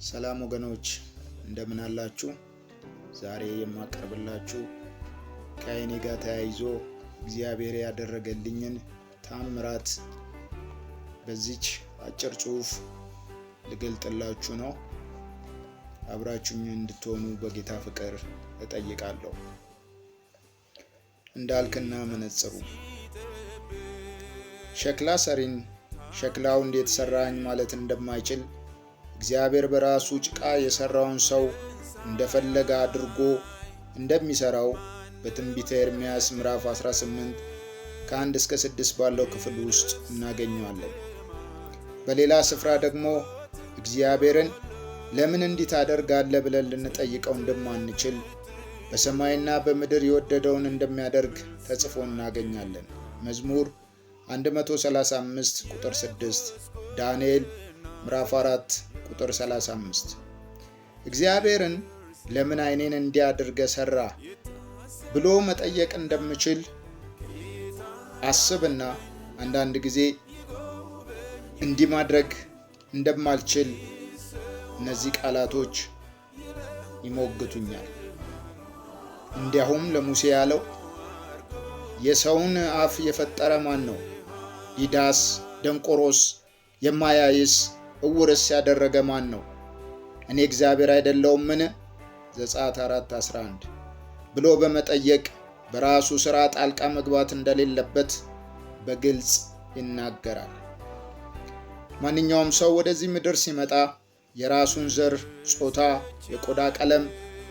ሰላም ወገኖች እንደምን አላችሁ? ዛሬ የማቀርብላችሁ ከዓይኔ ጋር ተያይዞ እግዚአብሔር ያደረገልኝን ታምራት በዚች አጭር ጽሑፍ ልገልጥላችሁ ነው። አብራችሁኝ እንድትሆኑ በጌታ ፍቅር እጠይቃለሁ። እንዳልክና መነጽሩ። ሸክላ ሰሪን ሸክላው እንዴት ሰራኝ ማለት እንደማይችል እግዚአብሔር በራሱ ጭቃ የሰራውን ሰው እንደፈለገ አድርጎ እንደሚሰራው በትንቢተ ኤርምያስ ምዕራፍ 18 ከ1 እስከ 6 ባለው ክፍል ውስጥ እናገኘዋለን። በሌላ ስፍራ ደግሞ እግዚአብሔርን ለምን እንዲህ ታደርጋለህ ብለን ልንጠይቀው እንደማንችል በሰማይና በምድር የወደደውን እንደሚያደርግ ተጽፎ እናገኛለን። መዝሙር 135 ቁጥር 6፣ ዳንኤል ምዕራፍ 4 ቁጥር 35። እግዚአብሔርን ለምን ዓይኔን እንዲያድርገ ሰራ ብሎ መጠየቅ እንደምችል አስብና አንዳንድ ጊዜ እንዲህ ማድረግ እንደማልችል እነዚህ ቃላቶች ይሞግቱኛል። እንዲያውም ለሙሴ ያለው የሰውን አፍ የፈጠረ ማን ነው? ዲዳስ፣ ደንቆሮስ፣ የማያይስ እውርስ ያደረገ ማን ነው? እኔ እግዚአብሔር አይደለሁምን? ዘጸአት 4:11 ብሎ በመጠየቅ በራሱ ሥራ ጣልቃ መግባት እንደሌለበት በግልጽ ይናገራል። ማንኛውም ሰው ወደዚህ ምድር ሲመጣ የራሱን ዘር፣ ጾታ፣ የቆዳ ቀለም፣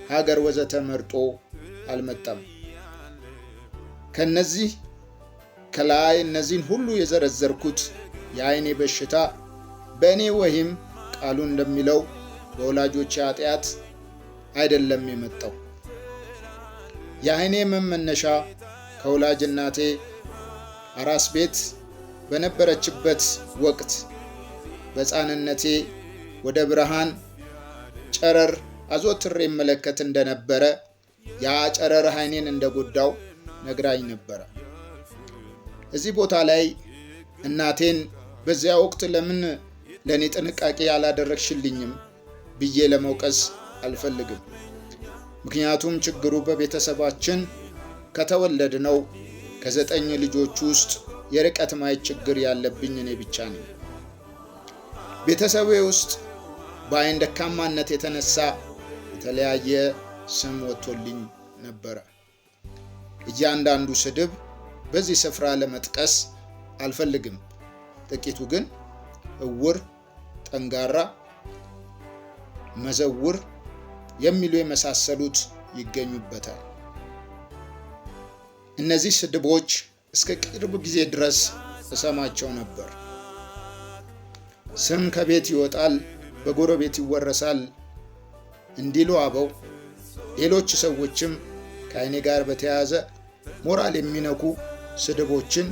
ሀገር ወዘተ መርጦ አልመጣም። ከነዚህ ከላይ እነዚህን ሁሉ የዘረዘርኩት የዓይኔ በሽታ በእኔ ወይም ቃሉ እንደሚለው በወላጆቼ ኃጢአት አይደለም የመጣው። የዓይኔ መነሻ ከወላጅ እናቴ አራስ ቤት በነበረችበት ወቅት በሕፃንነቴ ወደ ብርሃን ጨረር አዘውትሬ እመለከት እንደነበረ ያ ጨረር ዓይኔን እንደጎዳው ነግራኝ ነበረ። እዚህ ቦታ ላይ እናቴን በዚያ ወቅት ለምን ለኔ ጥንቃቄ ያላደረግሽልኝም ብዬ ለመውቀስ አልፈልግም። ምክንያቱም ችግሩ በቤተሰባችን ከተወለድነው ከ9 ልጆች ውስጥ የርቀት ማየት ችግር ያለብኝ እኔ ብቻ ነኝ። ቤተሰቤ ውስጥ በዓይን ደካማነት የተነሳ የተለያየ ስም ወጥቶልኝ ነበረ። እያንዳንዱ ስድብ በዚህ ስፍራ ለመጥቀስ አልፈልግም። ጥቂቱ ግን እውር፣ ጠንጋራ፣ መዘውር የሚሉ የመሳሰሉት ይገኙበታል። እነዚህ ስድቦች እስከ ቅርብ ጊዜ ድረስ እሰማቸው ነበር። ስም ከቤት ይወጣል፣ በጎረቤት ይወረሳል እንዲሉ አበው ሌሎች ሰዎችም ከዓይኔ ጋር በተያያዘ ሞራል የሚነኩ ስድቦችን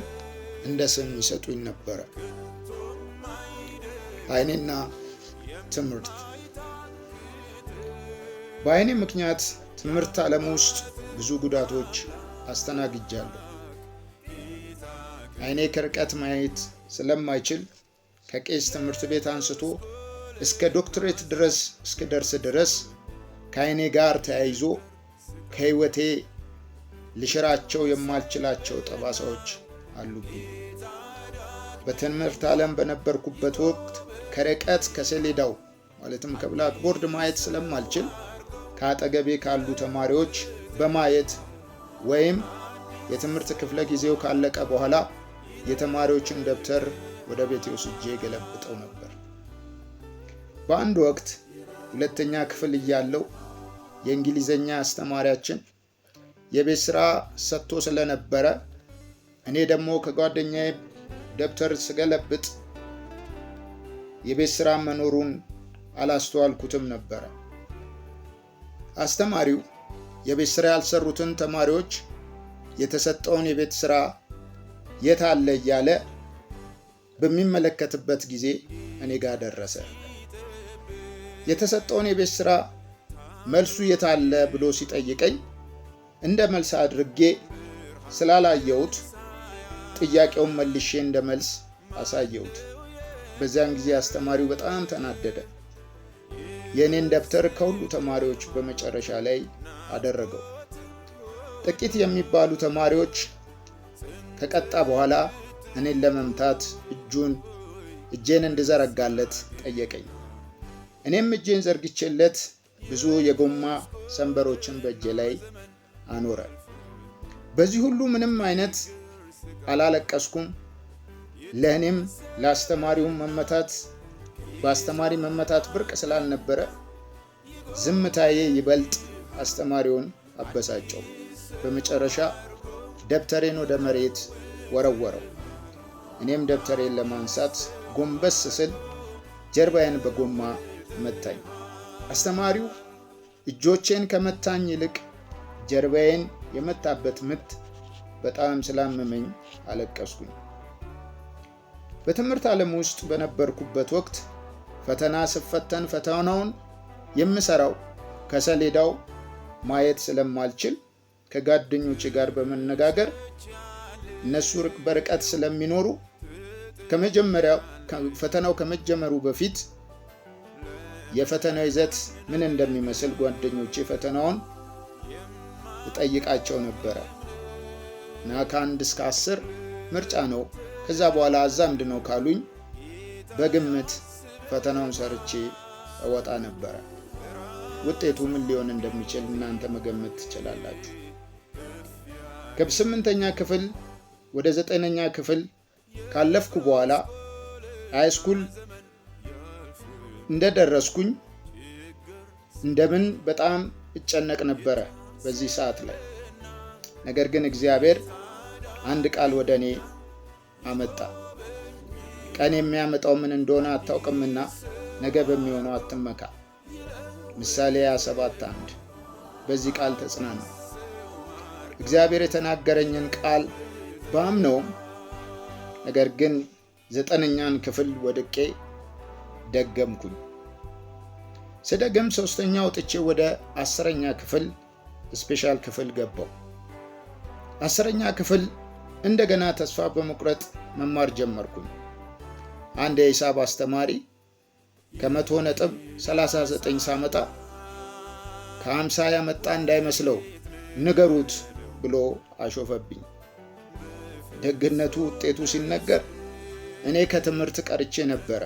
እንደ ስም ይሰጡኝ ነበረ። ዓይኔና ትምህርት። በዓይኔ ምክንያት ትምህርት ዓለም ውስጥ ብዙ ጉዳቶች አስተናግጃለሁ። ዓይኔ ከርቀት ማየት ስለማይችል ከቄስ ትምህርት ቤት አንስቶ እስከ ዶክትሬት ድረስ እስክደርስ ድረስ ከዓይኔ ጋር ተያይዞ ከሕይወቴ ልሽራቸው የማልችላቸው ጠባሳዎች አሉብኝ። በትምህርት ዓለም በነበርኩበት ወቅት ከርቀት ከሰሌዳው ማለትም ከብላክቦርድ ማየት ስለማልችል ከአጠገቤ ካሉ ተማሪዎች በማየት ወይም የትምህርት ክፍለ ጊዜው ካለቀ በኋላ የተማሪዎችን ደብተር ወደ ቤቴ ወስጄ ገለብጠው ነበር። በአንድ ወቅት 2ኛ ክፍል እያለሁ የእንግሊዘኛ አስተማሪያችን የቤት ስራ ሰጥቶ ስለነበረ እኔ ደግሞ ከጓደኛዬ ደብተር ስገለብጥ የቤት ስራ መኖሩን አላስተዋልኩትም ነበረ። አስተማሪው የቤት ስራ ያልሰሩትን ተማሪዎች የተሰጠውን የቤት ስራ የት አለ እያለ በሚመለከትበት ጊዜ እኔ ጋር ደረሰ። የተሰጠውን የቤት ስራ መልሱ የት አለ ብሎ ሲጠይቀኝ እንደ መልስ አድርጌ ስላላየሁት ጥያቄውን መልሼ እንደ መልስ አሳየሁት። በዚያን ጊዜ አስተማሪው በጣም ተናደደ። የእኔን ደብተር ከሁሉ ተማሪዎች በመጨረሻ ላይ አደረገው። ጥቂት የሚባሉ ተማሪዎች ከቀጣ በኋላ እኔን ለመምታት እጄን እንድዘረጋለት ጠየቀኝ። እኔም እጄን ዘርግቼለት ብዙ የጎማ ሰንበሮችን በእጄ ላይ አኖረ። በዚህ ሁሉ ምንም አይነት አላለቀስኩም። ለእኔም ለአስተማሪውም በአስተማሪ መመታት ብርቅ ስላልነበረ ዝምታዬ ይበልጥ አስተማሪውን አበሳጨው። በመጨረሻ ደብተሬን ወደ መሬት ወረወረው። እኔም ደብተሬን ለማንሳት ጎንበስ ስል ጀርባዬን በጎማ መታኝ። አስተማሪው እጆቼን ከመታኝ ይልቅ ጀርባዬን የመታበት ምት በጣም ስላመመኝ አለቀስኩኝ። በትምህርት ዓለም ውስጥ በነበርኩበት ወቅት ፈተና ስፈተን ፈተናውን የምሰራው ከሰሌዳው ማየት ስለማልችል ከጓደኞቼ ጋር በመነጋገር እነሱ በርቀት ስለሚኖሩ ፈተናው ከመጀመሩ በፊት የፈተናው ይዘት ምን እንደሚመስል ጓደኞቼ ፈተናውን እጠይቃቸው ነበረ እና ከ1 እስከ 10 ምርጫ ነው። ከዛ በኋላ አዛምድ ነው ካሉኝ በግምት ፈተናውን ሰርቼ እወጣ ነበረ። ውጤቱ ምን ሊሆን እንደሚችል እናንተ መገመት ትችላላችሁ። ከ8ኛ ክፍል ወደ 9ኛ ክፍል ካለፍኩ በኋላ ሃይስኩል እንደደረስኩኝ እንደምን በጣም እጨነቅ ነበረ በዚህ ሰዓት ላይ። ነገር ግን እግዚአብሔር አንድ ቃል ወደ እኔ አመጣ። ቀን የሚያመጣው ምን እንደሆነ አታውቅምና ነገ በሚሆነው አትመካ። ምሳሌ 27:1። በዚህ ቃል ተጽናኑ። እግዚአብሔር የተናገረኝን ቃል ባምነውም ነገር ግን 9ኛን ክፍል ወድቄ ደገምኩኝ። ስደገም 3ኛ ወጥቼ ወደ 10ኛ ክፍል ስፔሻል ክፍል ገባው። 10ኛ ክፍል እንደገና ተስፋ በመቁረጥ መማር ጀመርኩኝ። አንድ የሂሳብ አስተማሪ ከ100 ነጥብ 39 ሳመጣ ከ50 ያመጣ እንዳይመስለው ንገሩት ብሎ አሾፈብኝ። ደግነቱ ውጤቱ ሲነገር እኔ ከትምህርት ቀርቼ ነበረ።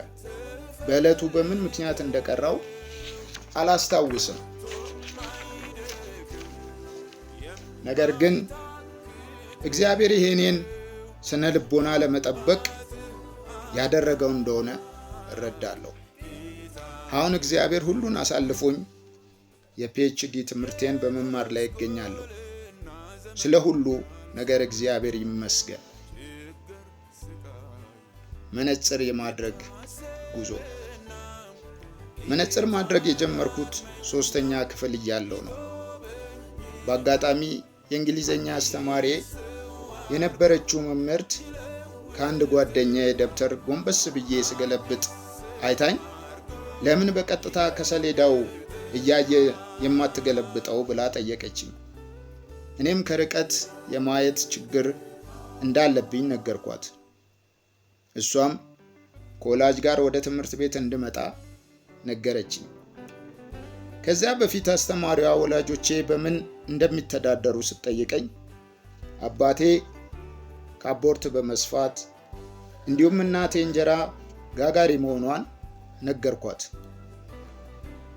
በዕለቱ በምን ምክንያት እንደቀራው አላስታውስም። ነገር ግን እግዚአብሔር ይሄንን ስነ ልቦና ለመጠበቅ ያደረገው እንደሆነ እረዳለሁ። አሁን እግዚአብሔር ሁሉን አሳልፎኝ የፒኤችዲ ትምህርቴን በመማር ላይ እገኛለሁ። ስለ ሁሉ ነገር እግዚአብሔር ይመስገን። መነጽር የማድረግ ጉዞ። መነጽር ማድረግ የጀመርኩት 3ኛ ክፍል እያለሁ ነው። በአጋጣሚ የእንግሊዘኛ አስተማሪ የነበረችው መምህርት ከአንድ ጓደኛዬ ደብተር ጎንበስ ብዬ ስገለብጥ አይታኝ ለምን በቀጥታ ከሰሌዳው እያየ የማትገለብጠው ብላ ጠየቀችኝ። እኔም ከርቀት የማየት ችግር እንዳለብኝ ነገርኳት። እሷም ከወላጅ ጋር ወደ ትምህርት ቤት እንድመጣ ነገረችኝ። ከዚያ በፊት አስተማሪዋ ወላጆቼ በምን እንደሚተዳደሩ ስትጠይቀኝ አባቴ ካቦርት በመስፋት እንዲሁም እናቴ እንጀራ ጋጋሪ መሆኗን ነገርኳት።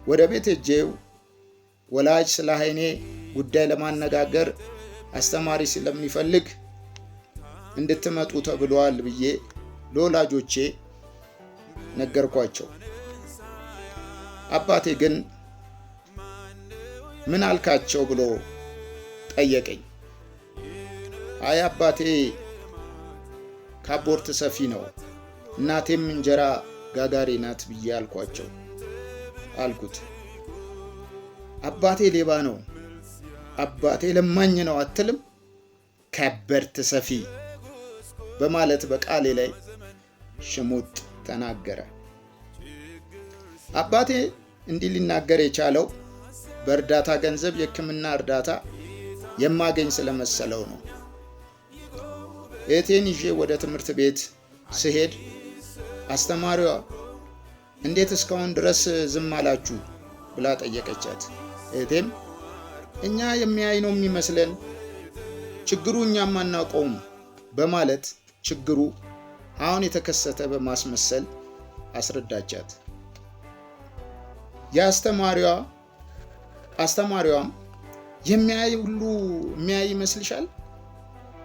ወደ ቤት ሄጄው ወላጅ ስለ አይኔ ጉዳይ ለማነጋገር አስተማሪ ስለሚፈልግ እንድትመጡ ተብሏል ብዬ ለወላጆቼ ነገርኳቸው። አባቴ ግን ምን አልካቸው ብሎ ጠየቀኝ። አይ አባቴ ካቦርት ሰፊ ነው፣ እናቴም እንጀራ ጋጋሪ ናት ብዬ አልኩት። አባቴ ሌባ ነው፣ አባቴ ለማኝ ነው አትልም? ካቦርት ሰፊ በማለት በቃሌ ላይ ሽሙጥ ተናገረ። አባቴ እንዲህ ሊናገር የቻለው በእርዳታ ገንዘብ የሕክምና እርዳታ የማገኝ ስለመሰለው ነው። እህቴን ይዤ ወደ ትምህርት ቤት ስሄድ አስተማሪዋ እንዴት እስካሁን ድረስ ዝም አላችሁ ብላ ጠየቀቻት። እህቴም እኛ የሚያይ ነው የሚመስለን፣ ችግሩ እኛም አናውቀውም በማለት ችግሩ አሁን የተከሰተ በማስመሰል አስረዳቻት። አስተማሪዋም የሚያይ ሁሉ የሚያይ ይመስልሻል?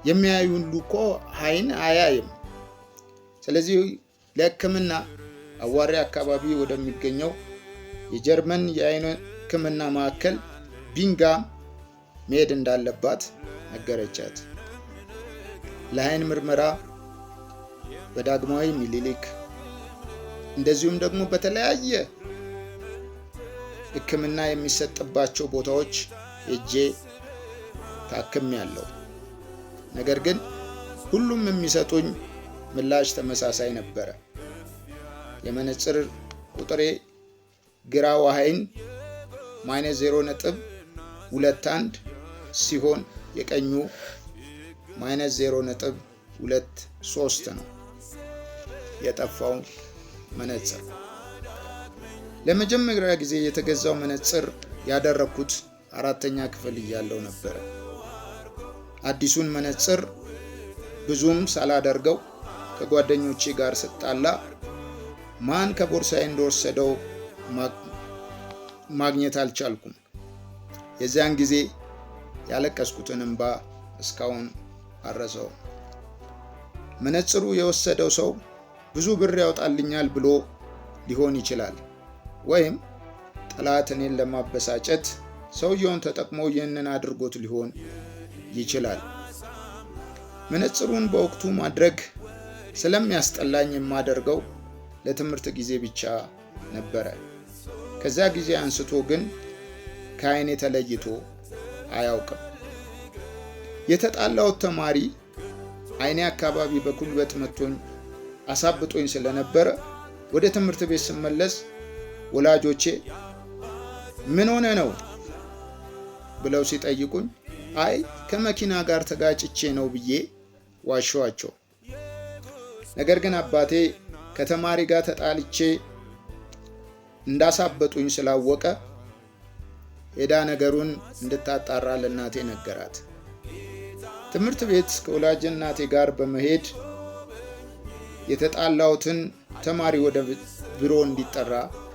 የሚያይ ሁሉ እኮ ዓይን አያይም። ስለዚህ ለሕክምና አዋሪ አካባቢ ወደሚገኘው የጀርመን የዓይን ሕክምና ማዕከል ቢንጋም መሄድ እንዳለባት ነገረቻት። ለዓይን ምርመራ በዳግማዊ ሚኒሊክ እንደዚሁም ደግሞ በተለያየ ሕክምና የሚሰጥባቸው ቦታዎች ሄጄ ታክሜያለሁ። ነገር ግን ሁሉም የሚሰጡኝ ምላሽ ተመሳሳይ ነበረ። የመነጽር ቁጥሬ ግራው ዓይን -0.21 ሲሆን የቀኙ -0.23 ነው። የጠፋው መነጽር ለመጀመሪያ ጊዜ የተገዛው መነጽር ያደረኩት 4ኛ ክፍል እያለሁ ነበረ። አዲሱን መነጽር ብዙም ሳላደርገው ከጓደኞቼ ጋር ስጣላ ማን ከቦርሳዬ እንደወሰደው ማግኘት አልቻልኩም። የዚያን ጊዜ ያለቀስኩትን እንባ እስካሁን አልረሳውም። መነጽሩ የወሰደው ሰው ብዙ ብር ያወጣልኛል ብሎ ሊሆን ይችላል፣ ወይም ጠላት እኔን ለማበሳጨት ሰውየውን ተጠቅሞ ይህንን አድርጎት ሊሆን ይችላል። መነጽሩን በወቅቱ ማድረግ ስለሚያስጠላኝ የማደርገው ለትምህርት ጊዜ ብቻ ነበረ። ከዚያ ጊዜ አንስቶ ግን ከዓይኔ ተለይቶ አያውቅም። የተጣላሁት ተማሪ ዓይኔ አካባቢ በጉልበት መቶኝ አሳብጦኝ ስለነበረ ወደ ትምህርት ቤት ስመለስ ወላጆቼ ምን ሆነ ነው ብለው ሲጠይቁኝ አይ ከመኪና ጋር ተጋጭቼ ነው ብዬ ዋሸዋቸው። ነገር ግን አባቴ ከተማሪ ጋር ተጣልቼ እንዳሳበጡኝ ስላወቀ ሄዳ ነገሩን እንድታጣራ ለእናቴ ነገራት። ትምህርት ቤት ከወላጅ እናቴ ጋር በመሄድ የተጣላሁትን ተማሪ ወደ ቢሮ እንዲጠራ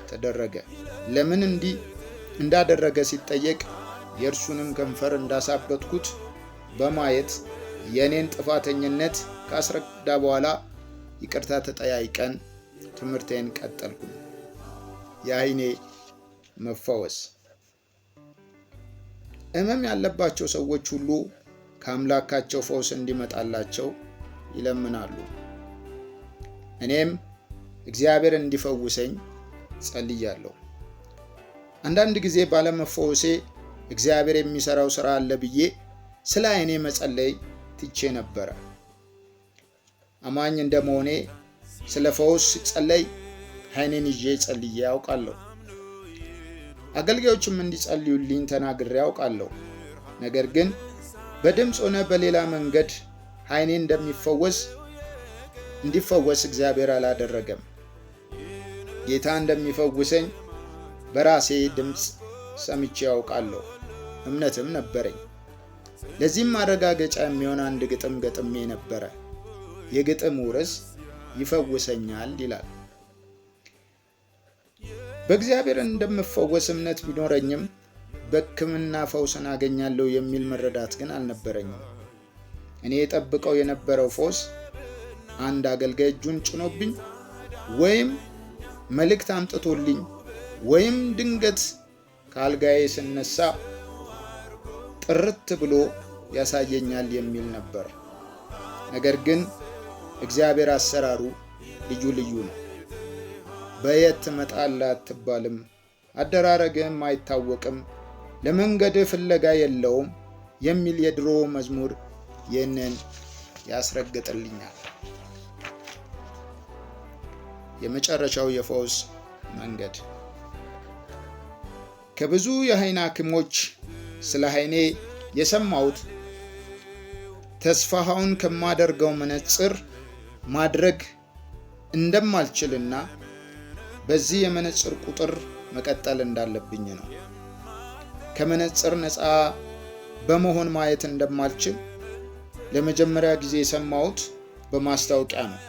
ተደረገ። ለምን እንዲህ እንዳደረገ ሲጠየቅ የእርሱንም ከንፈር እንዳሳበጥኩት በማየት የኔን ጥፋተኝነት ካስረዳ በኋላ ይቅርታ ተጠያይቀን ትምህርቴን ቀጠልኩ። የዓይኔ መፈወስ። ሕመም ያለባቸው ሰዎች ሁሉ ከአምላካቸው ፈውስ እንዲመጣላቸው ይለምናሉ። እኔም እግዚአብሔር እንዲፈውሰኝ ጸልያለሁ። አንዳንድ ጊዜ ባለመፈወሴ እግዚአብሔር የሚሰራው ስራ አለ ብዬ ስለ ዓይኔ መጸለይ ትቼ ነበረ። አማኝ እንደመሆኔ ስለ ፈውስ ሲጸለይ ዓይኔን ይዤ ጸልዬ ያውቃለሁ። አገልጋዮችም እንዲጸልዩልኝ ተናግሬ ያውቃለሁ። ነገር ግን በድምፅ ሆነ በሌላ መንገድ ዓይኔ እንዲፈወስ እግዚአብሔር አላደረገም። ጌታ እንደሚፈውሰኝ በራሴ ድምፅ ሰምቼ ያውቃለሁ፣ እምነትም ነበረኝ። ለዚህም ማረጋገጫ የሚሆን አንድ ግጥም ገጥሜ ነበረ። የግጥሙ ርዕስ ይፈውሰኛል ይላል። በእግዚአብሔር እንደምፈወስ እምነት ቢኖረኝም በሕክምና ፈውስን አገኛለሁ የሚል መረዳት ግን አልነበረኝም። እኔ የጠብቀው የነበረው ፈውስ አንድ አገልጋይ እጁን ጭኖብኝ ወይም መልእክት አምጥቶልኝ ወይም ድንገት ከአልጋዬ ስነሳ ጥርት ብሎ ያሳየኛል የሚል ነበር። ነገር ግን እግዚአብሔር አሰራሩ ልዩ ልዩ ነው። በየት ትመጣለህ አትባልም፣ አደራረግህም አይታወቅም፣ ለመንገድህ ፍለጋ የለውም የሚል የድሮ መዝሙር ይህንን ያስረግጥልኛል። የመጨረሻው የፈውስ መንገድ። ከብዙ የዓይን ሐኪሞች ስለ ዓይኔ የሰማሁት ተስፋውን ከማደርገው መነጽር ማድረግ እንደማልችልና በዚህ የመነጽር ቁጥር መቀጠል እንዳለብኝ ነው። ከመነጽር ነፃ በመሆን ማየት እንደማልችል ለመጀመሪያ ጊዜ የሰማሁት በማስታወቂያ ነው።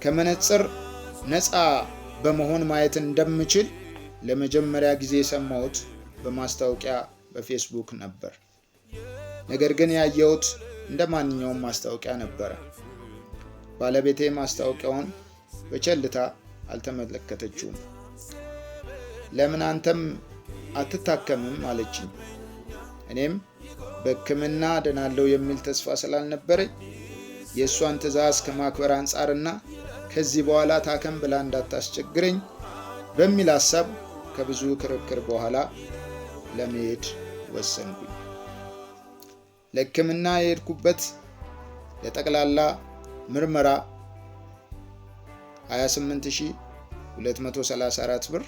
ከመነጽር ነፃ በመሆን ማየት እንደምችል ለመጀመሪያ ጊዜ የሰማሁት በማስታወቂያ በፌስቡክ ነበር። ነገር ግን ያየሁት እንደ ማንኛውም ማስታወቂያ ነበረ። ባለቤቴ ማስታወቂያውን በቸልታ አልተመለከተችውም። ለምን አንተም አትታከምም አለችኝ። እኔም በሕክምና ድናለሁ የሚል ተስፋ ስላልነበረኝ የእሷን ትዕዛዝ ከማክበር አንጻርና ከዚህ በኋላ ታከም ብላ እንዳታስቸግረኝ በሚል ሐሳብ ከብዙ ክርክር በኋላ ለመሄድ ወሰንኩኝ። ለሕክምና የሄድኩበት ለጠቅላላ ምርመራ 28234 ብር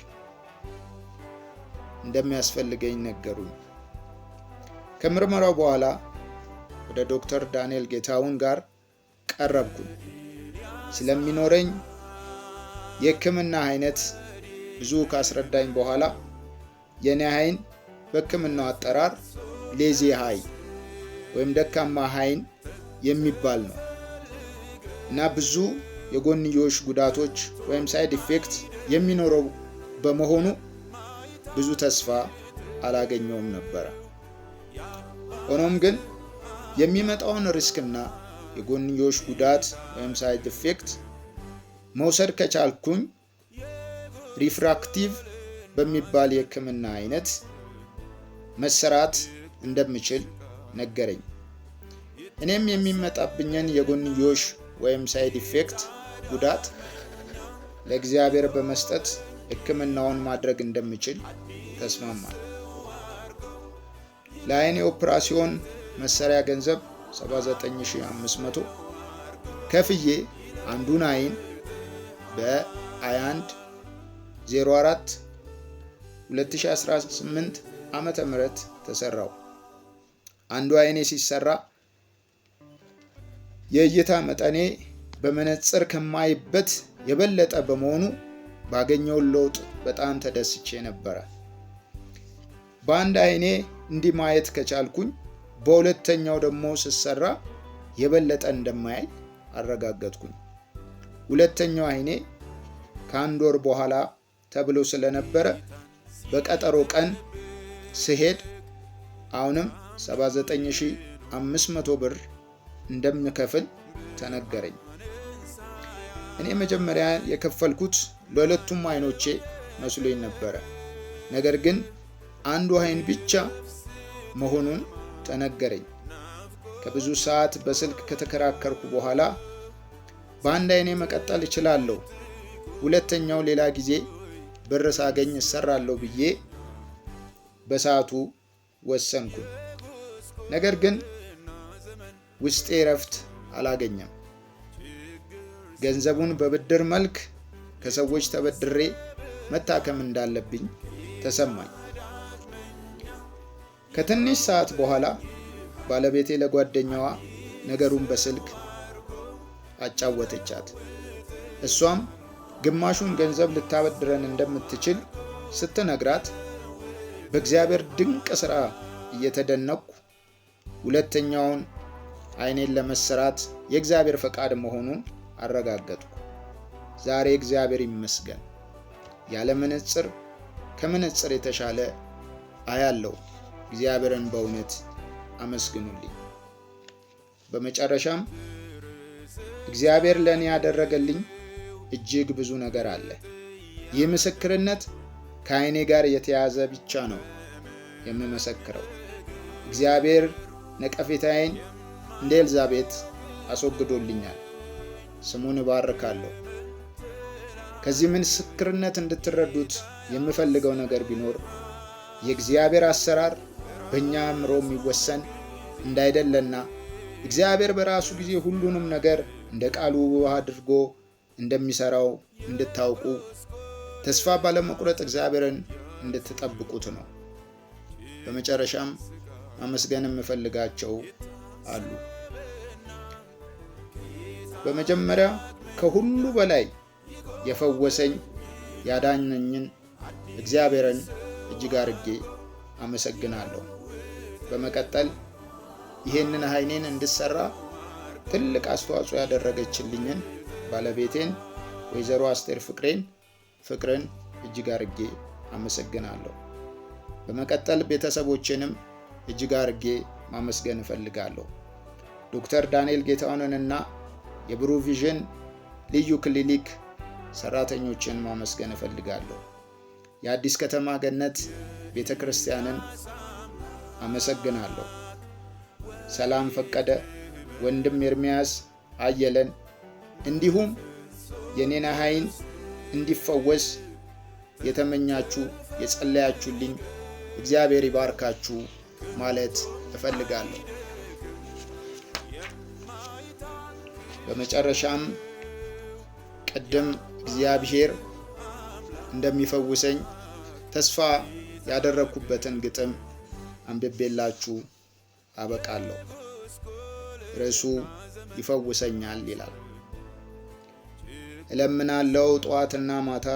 እንደሚያስፈልገኝ ነገሩኝ። ከምርመራው በኋላ ወደ ዶክተር ዳንኤል ጌታሁን ጋር ቀረብኩኝ። ስለሚኖረኝ የሕክምና አይነት ብዙ ካስረዳኝ በኋላ የኔ አይን በሕክምናው አጠራር ሌዚ አይ ወይም ደካማ አይን የሚባል ነው እና ብዙ የጎንዮሽ ጉዳቶች ወይም ሳይድ ኢፌክት የሚኖረው በመሆኑ ብዙ ተስፋ አላገኘውም ነበር። ሆኖም ግን የሚመጣውን ሪስክና የጎንዮሽ ጉዳት ወይም ሳይድ ኢፌክት መውሰድ ከቻልኩኝ ሪፍራክቲቭ በሚባል የሕክምና አይነት መሰራት እንደምችል ነገረኝ። እኔም የሚመጣብኝን የጎንዮሽ ወይም ሳይድ ኢፌክት ጉዳት ለእግዚአብሔር በመስጠት ሕክምናውን ማድረግ እንደምችል ተስማማል። ለአይኔ ኦፕራሲዮን መሰሪያ ገንዘብ 79500 ከፍዬ አንዱን አይን በ21/04/2018 ዓመተ ምህረት ተሰራው። አንዱ አይኔ ሲሰራ የእይታ መጠኔ በመነጽር ከማይበት የበለጠ በመሆኑ ባገኘው ለውጥ በጣም ተደስቼ ነበር። በአንድ አይኔ እንዲህ ማየት ከቻልኩኝ በሁለተኛው ደግሞ ስሰራ የበለጠ እንደማያይ አረጋገጥኩኝ። ሁለተኛው አይኔ ከአንድ ወር በኋላ ተብሎ ስለነበረ በቀጠሮ ቀን ስሄድ አሁንም 79500 ብር እንደምከፍል ተነገረኝ። እኔ መጀመሪያ የከፈልኩት ለሁለቱም አይኖቼ መስሎኝ ነበረ። ነገር ግን አንዱ አይን ብቻ መሆኑን ተነገረኝ። ከብዙ ሰዓት በስልክ ከተከራከርኩ በኋላ በአንድ አይኔ መቀጠል እችላለሁ፣ ሁለተኛው ሌላ ጊዜ ብር ሳገኝ እሰራለሁ ብዬ በሰዓቱ ወሰንኩኝ። ነገር ግን ውስጤ እረፍት አላገኘም። ገንዘቡን በብድር መልክ ከሰዎች ተበድሬ መታከም እንዳለብኝ ተሰማኝ። ከትንሽ ሰዓት በኋላ ባለቤቴ ለጓደኛዋ ነገሩን በስልክ አጫወተቻት። እሷም ግማሹን ገንዘብ ልታበድረን እንደምትችል ስትነግራት በእግዚአብሔር ድንቅ ሥራ እየተደነቅኩ ሁለተኛውን አይኔን ለመሰራት የእግዚአብሔር ፈቃድ መሆኑን አረጋገጥኩ። ዛሬ እግዚአብሔር ይመስገን ያለ መነጽር ከመነጽር የተሻለ አያለው። እግዚአብሔርን በእውነት አመስግኑልኝ። በመጨረሻም እግዚአብሔር ለእኔ ያደረገልኝ እጅግ ብዙ ነገር አለ። ይህ ምስክርነት ከአይኔ ጋር የተያዘ ብቻ ነው የምመሰክረው። እግዚአብሔር ነቀፌታዬን እንደ ኤልዛቤት አስወግዶልኛል። ስሙን እባርካለሁ። ከዚህ ምስክርነት እንድትረዱት የምፈልገው ነገር ቢኖር የእግዚአብሔር አሰራር በእኛ አእምሮ የሚወሰን እንዳይደለና እግዚአብሔር በራሱ ጊዜ ሁሉንም ነገር እንደ ቃሉ አድርጎ እንደሚሰራው እንድታውቁ፣ ተስፋ ባለመቁረጥ እግዚአብሔርን እንድትጠብቁት ነው። በመጨረሻም ማመስገን የምፈልጋቸው አሉ። በመጀመሪያ ከሁሉ በላይ የፈወሰኝ ያዳነኝን እግዚአብሔርን እጅግ አድርጌ አመሰግናለሁ። በመቀጠል ይህንን ዓይኔን እንድሰራ ትልቅ አስተዋጽኦ ያደረገችልኝን ባለቤቴን ወይዘሮ አስቴር ፍቅርን እጅግ አድርጌ አመሰግናለሁ። በመቀጠል ቤተሰቦቼንም እጅግ አድርጌ ማመስገን እፈልጋለሁ። ዶክተር ዳንኤል ጌታሁንንና የብሩህ ቪዥን ልዩ ክሊኒክ ሰራተኞችን ማመስገን እፈልጋለሁ። የአዲስ ከተማ ገነት ቤተ ክርስቲያንን አመሰግናለሁ። ሰላም ፈቀደ፣ ወንድም ኤርሚያስ አየለን እንዲሁም የኔና ዓይን እንዲፈወስ የተመኛችሁ የጸለያችሁልኝ እግዚአብሔር ይባርካችሁ ማለት እፈልጋለሁ። በመጨረሻም ቅድም እግዚአብሔር እንደሚፈውሰኝ ተስፋ ያደረኩበትን ግጥም አንብቤላችሁ አበቃለሁ። ርዕሱ ይፈውሰኛል ይላል። እለምናለሁ ጠዋትና ማታ፣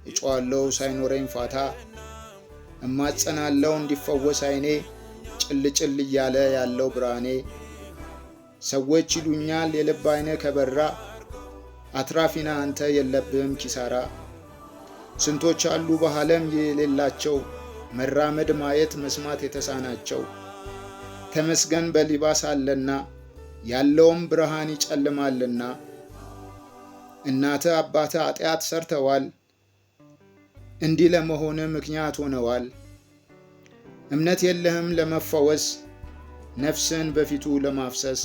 እጮሃለሁ ሳይኖረኝ ፋታ፣ እማጸናለሁ እንዲፈወስ ዓይኔ፣ ጭልጭል እያለ ያለው ብርሃኔ። ሰዎች ይሉኛል የልብ ዓይነ ከበራ፣ አትራፊና አንተ የለብህም ኪሳራ። ስንቶች አሉ በዓለም የሌላቸው፣ መራመድ ማየት መስማት የተሳናቸው። ተመስገን በሊባስ አለና፣ ያለውም ብርሃን ይጨልማልና። እናተ አባተ ኃጢአት ሰርተዋል፣ እንዲህ ለመሆን ምክንያት ሆነዋል። እምነት የለህም ለመፈወስ፣ ነፍስን በፊቱ ለማፍሰስ።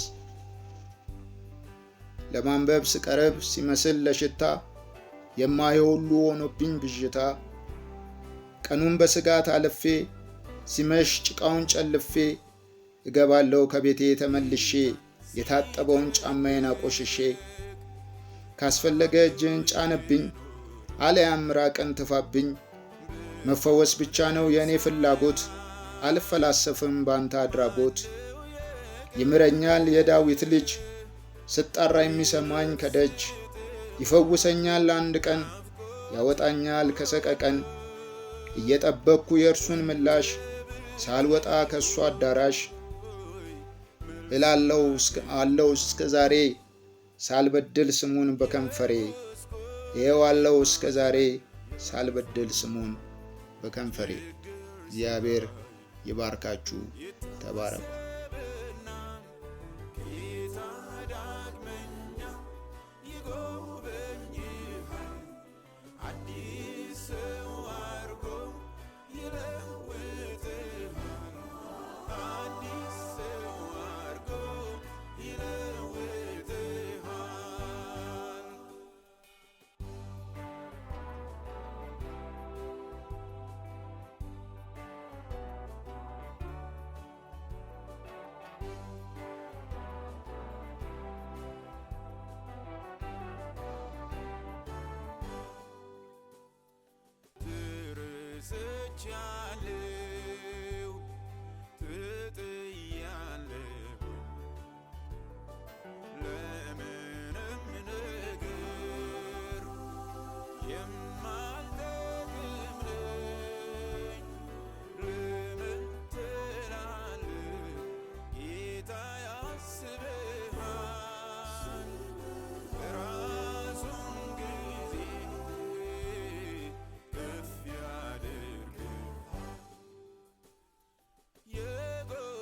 ለማንበብ ስቀርብ ሲመስል ለሽታ፣ የማየው ሁሉ ሆኖብኝ ብዥታ። ቀኑን በስጋት አልፌ፣ ሲመሽ ጭቃውን ጨልፌ፣ እገባለሁ ከቤቴ ተመልሼ፣ የታጠበውን ጫማዬን አቆሽሼ። ካስፈለገ እጅህን ጫንብኝ፣ አለያም ምራቅን ትፋብኝ። መፈወስ ብቻ ነው የእኔ ፍላጎት፣ አልፈላሰፍም ባንተ አድራጎት። ይምረኛል የዳዊት ልጅ፣ ስጣራ የሚሰማኝ ከደጅ። ይፈውሰኛል አንድ ቀን፣ ያወጣኛል ከሰቀቀን። እየጠበቅኩ የእርሱን ምላሽ፣ ሳልወጣ ከእሱ አዳራሽ። እላለው አለው እስከ ዛሬ፣ ሳልበድል ስሙን በከንፈሬ። ይኸው አለው እስከ ዛሬ፣ ሳልበድል ስሙን በከንፈሬ። እግዚአብሔር ይባርካችሁ። ተባረኩ። ተረስቻለሁ፣ ተጥያለሁ፣ ለምንም ነገር የማልጠቅም ነኝ። ለምን ትላለህ? ጌታ ያስብሃል፣ ራሱን ጊዜ ከፍ ያደርግሃል።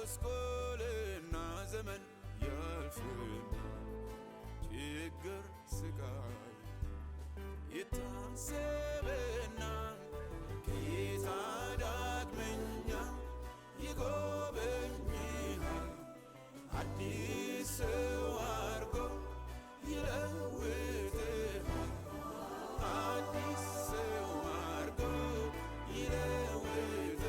የጎስቆልና ዘመን ያልፍና ችግር ስቃይ ይታሰብና ጌታ ዳግመኛ ይጎበኝሃል። አዲስ ሰው አድርጎ ይለውጥሃል። አዲስ ሰው አድርጎ ይለውጥሃል።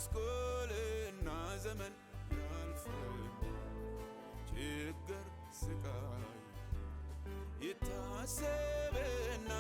ጉስቁልና ዘመን ያልፍና ችግር ስቃይ ይታሰብና